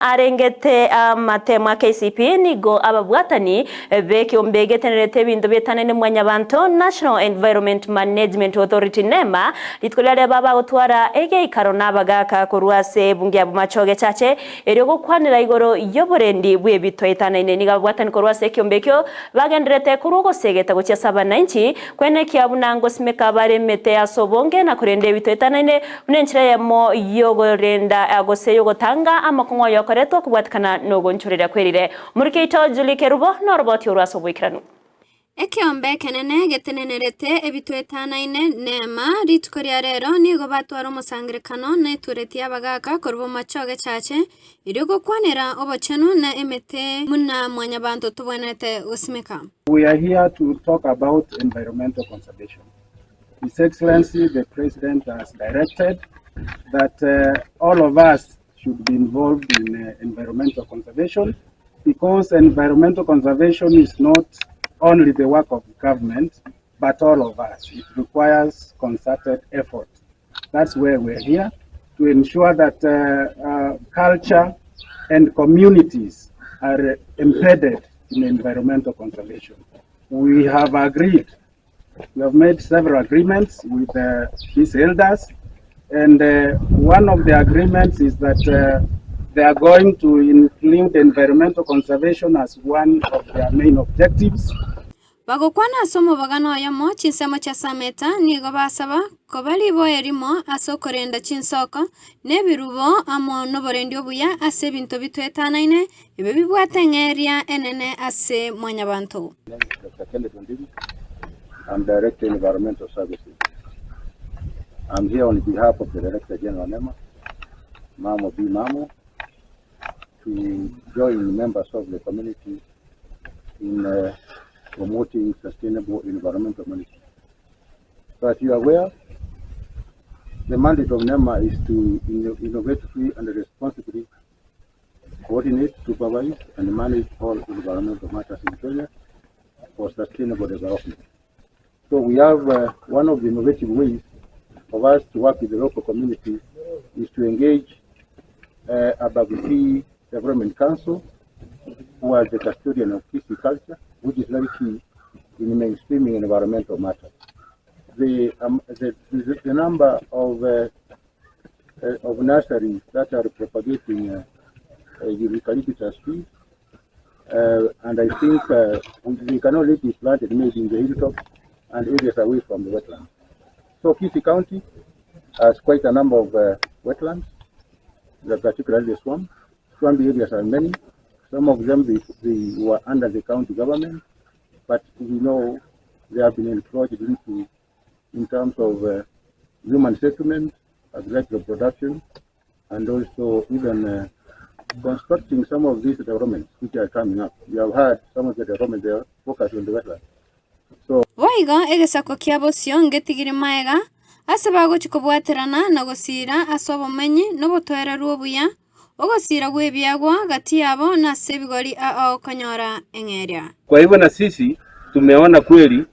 arengete amatema KCP nigo ababwatani beki ombegetenerete bintu betanene mwanyabanto National Environment Management Authority NEMA litkolare baba gutwara ege ikaro nabagaka kurwase bungia bumachoge chache eryo gukwanira igoro yoborendi bwebito etanene niga babwatani kurwase kyombekyo bagenderete kurugo segeta gucha 790 kwene kyabunango simeka baremete asobonge na kurende bito etanene unenchira yamo yogorenda agose yogotanga amakongo koreto kubwatkana nogonchurira kwerire murikeito Julike rubo norboti uraso bwikiranu ekyombe kenene getenenerete ebitwetanaine NEMA ritkoria rero nigo batwara musangirikano netureti abagaka korbo machoge chache irigo kwanera obochenu na emete muna mwanyabantu tubonete usimeka. We are here to talk about environmental conservation. His Excellency the President has directed that all of us should be involved in environmental conservation, because environmental conservation is not only the work of government, but all of us. It requires concerted effort. That's where we're here, to ensure that culture and communities are embedded in environmental conservation. We have made several agreements with these elders. And one of the agreements is that they are going to include environmental conservation as one of their main objectives. Bagokwana somo bagano yamo chinsemo cha sameta nigo basaba kobali bo erimo asokorenda chinsoko nebirubo amo noborendi obuya ase bintu bitwetanaine ibe bibwatengeria enene ase mwanyabantu. I'm Director Environmental Services. I'm here on behalf of the Director General NEMA, Mamo B. Mamo, to join members of the community in promoting sustainable environmental management. So as you are aware, the mandate of NEMA is to innovatively and responsibly coordinate, supervise, and manage all environmental matters in Kenya for sustainable development. So we have one of the innovative ways of us to work with the local community is to engage a Gusii Development Council, who are the custodian of Kisii culture, which is very key in mainstreaming environmental matters. The number of nurseries that are propagating eucalyptus trees, and I think we can only be planted maybe in the hilltops and areas away from the wetlands. So Kisii County has quite a number of wetlands, particularly swamp. Swamp areas are many. Some of them they were under the county government, but we know they have been encroached into in terms of human settlement, agricultural production, and also even constructing some of these developments which are coming up. You have heard some of the developments there focus on the wetlands. So waiga egesako kiabosio ngetigiri maega asabago chikobwaterana na gosira asobomenyi no botwera ruobuya ogosira gwebyagwa gati yabo na sebigori ao kanyora engeria. Kwa hivyo na sisi tumeona kweli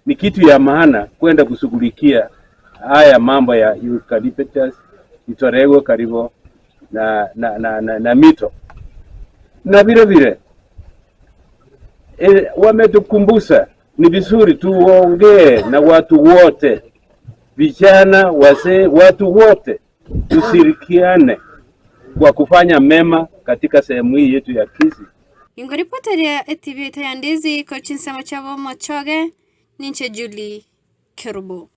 ni kitu ya maana kwenda kushughulikia haya mambo ya eucalyptus itorego karibu na mito na vile vile wametukumbusha ni vizuri tuongee na watu wote, vijana, wazee, watu wote tushirikiane kwa kufanya mema katika sehemu hii yetu ya Kisii. Ingoripoteri ya TV ya Ndizi kwa chinsema chabo machoge ninche Julie Kerubo.